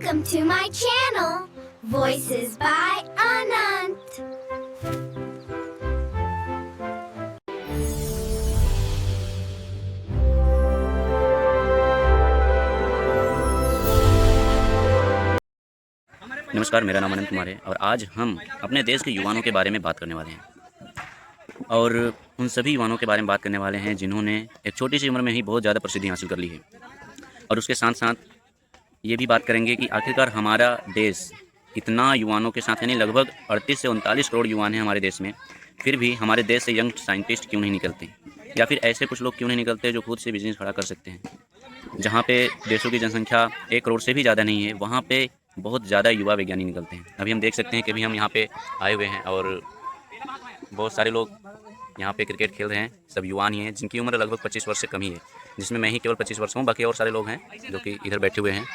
Welcome to my channel, Voices by Anant. नमस्कार, मेरा नाम अनंत कुमार है और आज हम अपने देश के युवाओं के बारे में बात करने वाले हैं और उन सभी युवाओं के बारे में बात करने वाले हैं जिन्होंने एक छोटी सी उम्र में ही बहुत ज़्यादा प्रसिद्धि हासिल कर ली है। और उसके साथ साथ ये भी बात करेंगे कि आखिरकार हमारा देश इतना युवाओं के साथ, यानी लगभग 38 से 39 करोड़ युवा हैं हमारे देश में, फिर भी हमारे देश से यंग साइंटिस्ट क्यों नहीं निकलते, या फिर ऐसे कुछ लोग क्यों नहीं निकलते जो खुद से बिजनेस खड़ा कर सकते हैं। जहाँ पे देशों की जनसंख्या 1 करोड़ से भी ज़्यादा नहीं है, वहाँ पे बहुत ज़्यादा युवा वैज्ञानिक निकलते हैं। अभी हम देख सकते हैं कि अभी हम यहाँ पे आए हुए हैं और बहुत सारे लोग यहाँ पे क्रिकेट खेल रहे हैं। सब युवा ही हैं जिनकी उम्र लगभग 25 वर्ष से कम ही है, जिसमें मैं ही केवल 25 वर्ष हूँ, बाकी और सारे लोग हैं जो कि इधर बैठे हुए हैं।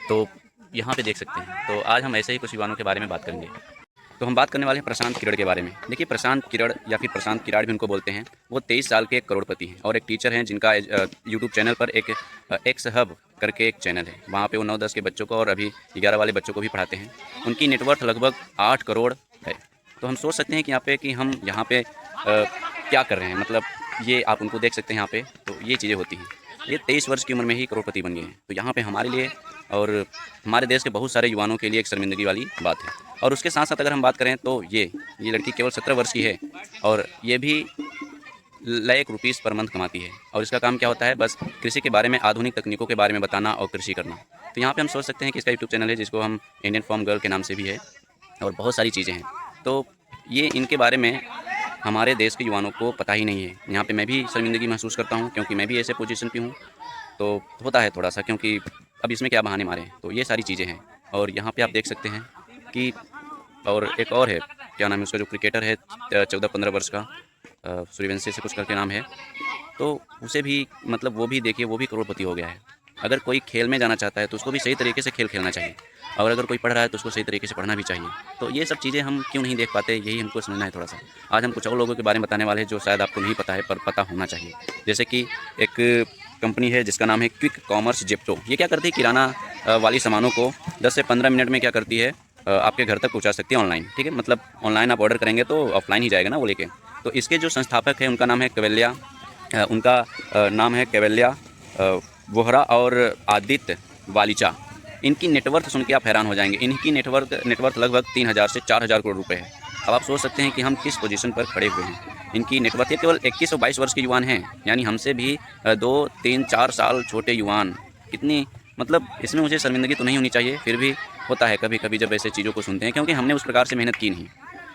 तो यहाँ पे देख सकते हैं। तो आज हम ऐसे ही कुछ युवाओं के बारे में बात करेंगे। तो हम बात करने वाले हैं प्रशांत किरण के बारे में। देखिए, प्रशांत किरण या फिर प्रशांत किराड़ भी उनको बोलते हैं। वो 23 साल के एक करोड़पति हैं और एक टीचर हैं जिनका यूट्यूब चैनल पर एक एक्स हब करके एक चैनल है। वहाँ पे वो 9-10 के बच्चों को और अभी 11 वाले बच्चों को भी पढ़ाते हैं। उनकी नेटवर्थ लगभग 8 करोड़ है। तो हम सोच सकते हैं कि हम यहाँ पे क्या कर रहे हैं। मतलब ये आप उनको देख सकते हैं यहाँ पे। तो ये चीज़ें होती हैं। ये 23 वर्ष की उम्र में ही करोड़पति बन गए हैं। तो यहाँ पे हमारे लिए और हमारे देश के बहुत सारे युवाओं के लिए एक शर्मिंदगी वाली बात है। और उसके साथ साथ अगर हम बात करें तो ये लड़की केवल 17 वर्ष की है और ये भी लाख रुपीस पर मंथ कमाती है। और इसका काम क्या होता है? बस कृषि के बारे में, आधुनिक तकनीकों के बारे में बताना और कृषि करना। तो यहाँ पे हम सोच सकते हैं कि इसका यूट्यूब चैनल है जिसको हम इंडियन फार्म गर्ल के नाम से भी है और बहुत सारी चीज़ें हैं। तो ये इनके बारे में हमारे देश के युवाओं को पता ही नहीं है। यहाँ पे मैं भी शर्मिंदगी महसूस करता हूँ क्योंकि मैं भी ऐसे पोजीशन पे हूँ। तो होता है थोड़ा सा, क्योंकि अब इसमें क्या बहाने मारे। तो ये सारी चीज़ें हैं। और यहाँ पे आप देख सकते हैं कि और एक और है, क्या नाम है उसका, जो क्रिकेटर है 14-15 वर्ष का, सूर्यवंशी से कुछ करके नाम है। तो उसे भी, मतलब वो भी देखिए, वो भी करोड़पति हो गया है। अगर कोई खेल में जाना चाहता है तो उसको भी सही तरीके से खेल खेलना चाहिए, और अगर कोई पढ़ रहा है तो उसको सही तरीके से पढ़ना भी चाहिए। तो ये सब चीज़ें हम क्यों नहीं देख पाते, यही हमको समझना है थोड़ा सा। आज हम कुछ और लोगों के बारे में बताने वाले हैं जो शायद आपको नहीं पता है पर पता होना चाहिए। जैसे कि एक कंपनी है जिसका नाम है क्विक कॉमर्स जेप्टो। ये क्या करती है? किराना वाली सामानों को 10 से 15 मिनट में क्या करती है, आपके घर तक पहुंचा सकती है ऑनलाइन। ठीक है, मतलब ऑनलाइन आप ऑर्डर करेंगे तो ऑफलाइन ही जाएगा ना वो लेके। तो इसके जो संस्थापक है उनका नाम है कैवल्या, नाम है कैवल्या वोहरा और आदित्य वालिचा। इनकी नेटवर्थ सुन के आप हैरान हो जाएंगे। इनकी नेटवर्थ लगभग 3000 से 4000 करोड़ रुपए है। अब आप सोच सकते हैं कि हम किस पोजीशन पर खड़े हुए हैं। इनकी नेटवर्थ, ये केवल 21 और 22 वर्ष के युवान हैं, यानी हमसे भी 2, 3, 4 साल छोटे युवान। कितनी, मतलब इसमें मुझे शर्मिंदगी तो नहीं होनी चाहिए, फिर भी होता है कभी कभी जब ऐसे चीज़ों को सुनते हैं, क्योंकि हमने उस प्रकार से मेहनत की नहीं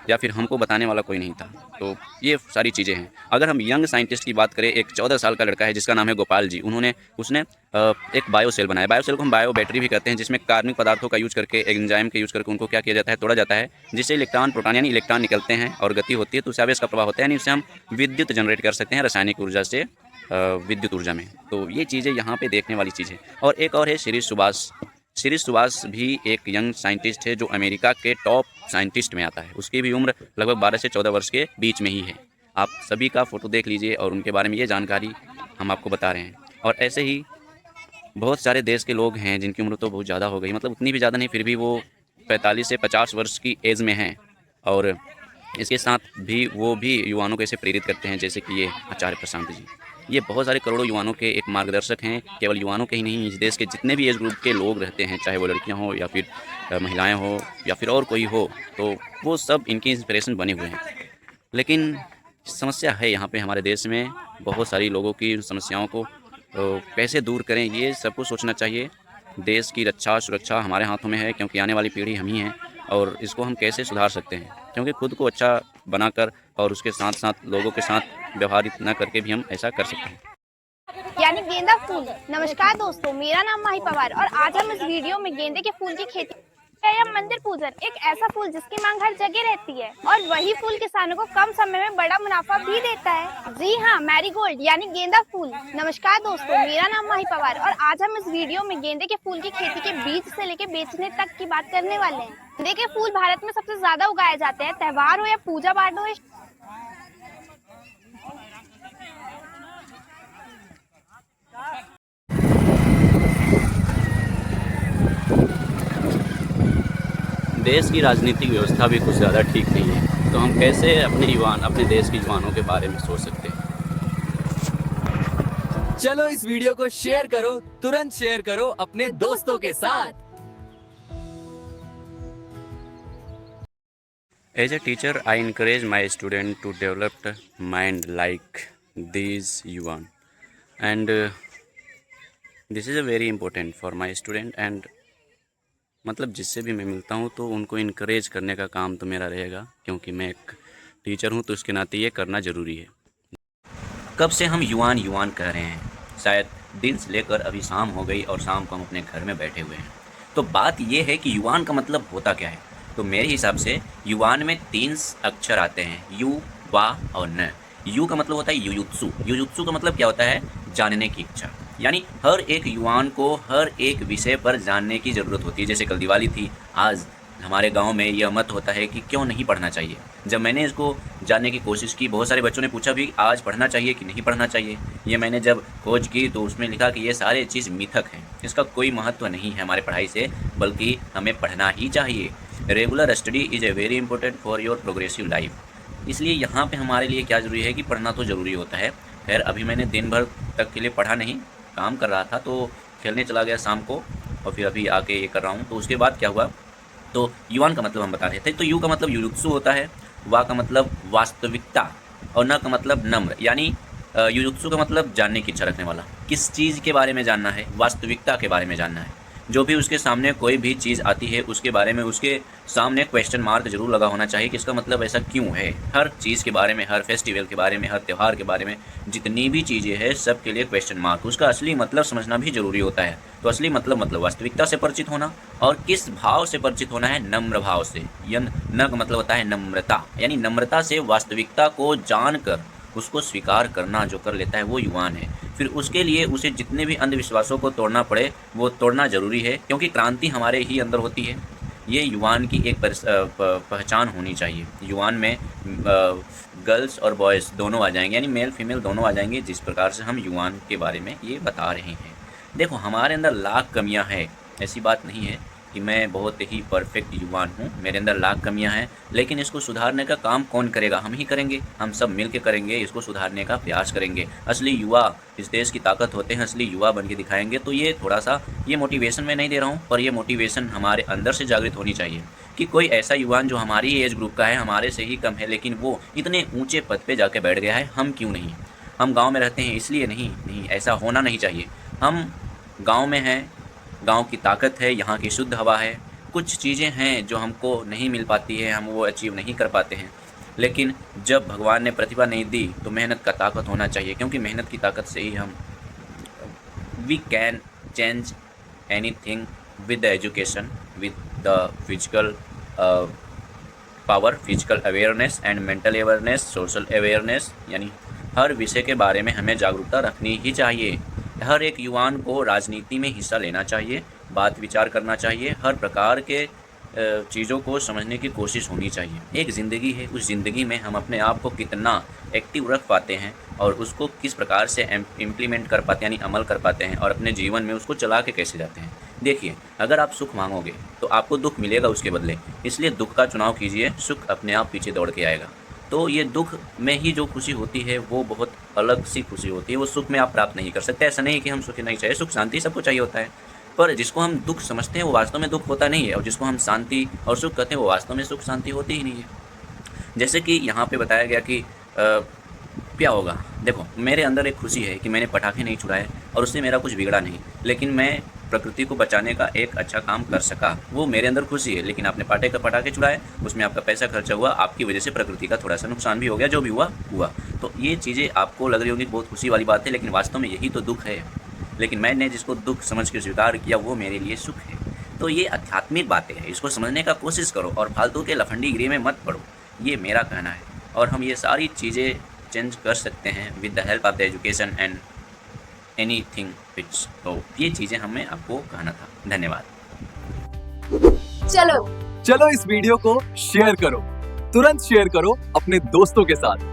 या फिर हमको बताने वाला कोई नहीं था। तो ये सारी चीज़ें हैं। अगर हम यंग साइंटिस्ट की बात करें, एक 14 साल का लड़का है जिसका नाम है गोपाल जी। उसने एक बायोसेल बनाया। बायोसेल को हम बायो बैटरी भी कहते हैं, जिसमें कार्बनिक पदार्थों का यूज करके, एंजाइम का यूज करके उनको क्या किया जाता है, तोड़ा जाता है, जिससे इलेक्ट्रॉन, प्रोटॉन यानी इलेक्ट्रॉन निकलते हैं और गति होती है। तो उससे आवेश का प्रवाह होता है, यानी उससे हम विद्युत जनरेट कर सकते हैं रासायनिक ऊर्जा से विद्युत ऊर्जा में। तो ये चीज़ें यहाँ पे देखने वाली चीज़ है। और एक और है शिरीष सुभाष। शिरीष सुभाष भी एक यंग साइंटिस्ट है जो अमेरिका के टॉप साइंटिस्ट में आता है। उसकी भी उम्र लगभग 12 से 14 वर्ष के बीच में ही है। आप सभी का फ़ोटो देख लीजिए और उनके बारे में ये जानकारी हम आपको बता रहे हैं। और ऐसे ही बहुत सारे देश के लोग हैं जिनकी उम्र तो बहुत ज़्यादा हो गई, मतलब उतनी भी ज़्यादा नहीं, फिर भी वो 45 से 50 वर्ष की एज में हैं। और इसके साथ भी वो भी युवाओं को ऐसे प्रेरित करते हैं, जैसे कि ये आचार्य प्रशांत जी। ये बहुत सारे करोड़ों युवाओं के एक मार्गदर्शक हैं। केवल युवाओं के ही नहीं, इस देश के जितने भी एज ग्रुप के लोग रहते हैं, चाहे वो लड़कियां हो या फिर महिलाएं हो या फिर और कोई हो, तो वो सब इनकी इंस्पिरेशन बने हुए हैं। लेकिन समस्या है यहाँ पे हमारे देश में, बहुत सारी लोगों की समस्याओं को कैसे दूर करें, ये सबको सोचना चाहिए। देश की रक्षा, सुरक्षा हमारे हाथों में है, क्योंकि आने वाली पीढ़ी हम ही हैं। और इसको हम कैसे सुधार सकते हैं, क्योंकि खुद को अच्छा बनाकर और उसके साथ साथ लोगों के साथ व्यवहारित न करके भी हम ऐसा कर सकते हैं। यानी गेंदा फूल। नमस्कार दोस्तों, मेरा नाम माही पवार और आज हम इस वीडियो में गेंदे के फूल की खेती या मंदिर पूजन, एक ऐसा फूल जिसकी मांग हर जगह रहती है और वही फूल किसानों को कम समय में बड़ा मुनाफा भी देता है। जी हाँ, मैरीगोल्ड यानी गेंदा फूल। नमस्कार दोस्तों, मेरा नाम माही पवार और आज हम इस वीडियो में गेंदे के फूल की खेती के बीज से लेके बेचने तक की बात करने वाले हैं। गेंदे के फूल भारत में सबसे ज्यादा उगाए जाते हैं। त्योहार हो या पूजा पाठ हो, देश की राजनीतिक व्यवस्था भी कुछ ज़्यादा ठीक नहीं है, तो हम कैसे अपने देश के युवाओं के बारे में सोच सकते हैं। चलो इस वीडियो को शेयर करो, तुरंत शेयर करो अपने दोस्तों के साथ। As a teacher, I encourage my student to develop mind like these yuan, and this is a very important for my student, and मतलब जिससे भी मैं मिलता हूँ तो उनको इनकरेज करने का काम तो मेरा रहेगा, क्योंकि मैं एक टीचर हूँ तो उसके नाते ये करना ज़रूरी है। कब से हम युवान युवान कह रहे हैं, शायद दिन से लेकर अभी शाम हो गई और शाम को हम अपने घर में बैठे हुए हैं। तो बात ये है कि युवान का मतलब होता क्या है। तो मेरे हिसाब से युवान में 3 अक्षर आते हैं, यू, वा और न। यू का मतलब होता है युयुत्सु। युयुत्सु का मतलब क्या होता है, जानने की इच्छा। यानी हर एक युवान को हर एक विषय पर जानने की ज़रूरत होती है। जैसे कल दिवाली थी, आज हमारे गांव में यह मत होता है कि क्यों नहीं पढ़ना चाहिए। जब मैंने इसको जानने की कोशिश की, बहुत सारे बच्चों ने पूछा भी आज पढ़ना चाहिए कि नहीं पढ़ना चाहिए। ये मैंने जब खोज की तो उसमें लिखा कि ये सारे चीज़ मिथक हैं, इसका कोई महत्व नहीं है हमारे पढ़ाई से, बल्कि हमें पढ़ना ही चाहिए। Regular study is a very important for your progressive life. इसलिए यहाँ पे हमारे लिए क्या ज़रूरी है कि पढ़ना तो ज़रूरी होता है। खैर अभी मैंने दिन भर तक के लिए पढ़ा नहीं, काम कर रहा था तो खेलने चला गया शाम को, और फिर अभी आके ये कर रहा हूँ। तो उसके बाद क्या हुआ, तो युवान का मतलब हम बता रहे थे। तो यू का मतलब युयुत्सु होता है, वा का मतलब वास्तविकता, और न का मतलब नम्र। यानी युयुत्सु का मतलब जानने की इच्छा रखने वाला, किस चीज़ के बारे में जानना है, वास्तविकता के बारे में जानना है। जो भी उसके सामने कोई भी चीज़ आती है उसके बारे में उसके सामने क्वेश्चन मार्क जरूर लगा होना चाहिए कि इसका मतलब ऐसा क्यों है। हर चीज़ के बारे में, हर फेस्टिवल के बारे में, हर त्यौहार के बारे में, जितनी भी चीज़ें हैं सब के लिए क्वेश्चन मार्क, उसका असली मतलब समझना भी जरूरी होता है। तो असली मतलब वास्तविकता से परिचित होना, और किस भाव से परिचित होना है, नम्र भाव से। न का मतलब होता है नम्रता, यानी नम्रता से वास्तविकता को जानकर उसको स्वीकार करना जो कर लेता है वो युवान है। फिर उसके लिए उसे जितने भी अंधविश्वासों को तोड़ना पड़े वो तोड़ना ज़रूरी है, क्योंकि क्रांति हमारे ही अंदर होती है। ये युवान की एक पहचान होनी चाहिए। युवान में गर्ल्स और बॉयज़ दोनों आ जाएंगे, यानी मेल फीमेल दोनों आ जाएंगे, जिस प्रकार से हम युवान के बारे में ये बता रहे हैं। देखो हमारे अंदर लाख कमियां हैं, ऐसी बात नहीं है कि मैं बहुत ही परफेक्ट युवान हूँ, मेरे अंदर लाख कमियां हैं, लेकिन इसको सुधारने का काम कौन करेगा, हम ही करेंगे। हम सब मिल के करेंगे, इसको सुधारने का प्रयास करेंगे। असली युवा इस देश की ताकत होते हैं, असली युवा बन के दिखाएंगे। तो ये थोड़ा सा ये मोटिवेशन मैं नहीं दे रहा हूँ, पर ये मोटिवेशन हमारे अंदर से जागृत होनी चाहिए कि कोई ऐसा युवान जो हमारी एज ग्रुप का है, हमारे से ही कम है, लेकिन वो इतने ऊँचे पद पर जाके बैठ गया है, हम क्यों नहीं। हम गाँव में रहते हैं इसलिए नहीं, ऐसा होना नहीं चाहिए। हम गाँव में हैं, गांव की ताकत है, यहाँ की शुद्ध हवा है। कुछ चीज़ें हैं जो हमको नहीं मिल पाती है, हम वो अचीव नहीं कर पाते हैं, लेकिन जब भगवान ने प्रतिभा नहीं दी तो मेहनत का ताकत होना चाहिए, क्योंकि मेहनत की ताकत से ही हम we can change anything with the education, with the physical power, physical awareness and mental awareness, social awareness. यानी हर विषय के बारे में हमें जागरूकता रखनी ही चाहिए। हर एक युवान को राजनीति में हिस्सा लेना चाहिए, बात विचार करना चाहिए, हर प्रकार के चीज़ों को समझने की कोशिश होनी चाहिए। एक ज़िंदगी है, उस ज़िंदगी में हम अपने आप को कितना एक्टिव रख पाते हैं और उसको किस प्रकार से इम्प्लीमेंट कर पाते हैं, यानी अमल कर पाते हैं, और अपने जीवन में उसको चला के कैसे जाते हैं। देखिए अगर आप सुख मांगोगे तो आपको दुख मिलेगा उसके बदले, इसलिए दुख का चुनाव कीजिए, सुख अपने आप पीछे दौड़ के आएगा। तो ये दुख में ही जो खुशी होती है वो बहुत अलग सी खुशी होती है, वो सुख में आप प्राप्त नहीं कर सकते। ऐसा नहीं है कि हम सुखी नहीं चाहिए, सुख शांति सबको चाहिए होता है, पर जिसको हम दुख समझते हैं वो वास्तव में दुख होता नहीं है, और जिसको हम शांति और सुख कहते हैं वो वास्तव में सुख शांति होती ही नहीं है। जैसे कि यहाँ पे बताया गया कि क्या होगा, देखो मेरे अंदर एक खुशी है कि मैंने पटाखे नहीं छुड़ाए और उससे मेरा कुछ बिगड़ा नहीं, लेकिन मैं प्रकृति को बचाने का एक अच्छा काम कर सका, वो मेरे अंदर खुशी है। लेकिन आपने पटाखे छुड़ाए, उसमें आपका पैसा खर्चा हुआ, आपकी वजह से प्रकृति का थोड़ा सा नुकसान भी हो गया, जो भी हुआ। तो ये चीज़ें आपको लग रही होंगी बहुत खुशी वाली बात है, लेकिन वास्तव में यही तो दुख है। लेकिन मैंने जिसको दुख समझ के स्वीकार किया वो मेरे लिए सुख है। तो ये आध्यात्मिक बातें हैं, इसको समझने का कोशिश करो और फालतू के लफंडीगिरी में मत पड़ो, ये मेरा कहना है। और हम ये सारी चीज़ें चेंज कर सकते हैं with the help of the education and anything which. तो ये चीज़ें हमें आपको कहना था। धन्यवाद। चलो चलो इस वीडियो को शेयर करो, तुरंत शेयर करो अपने दोस्तों के साथ।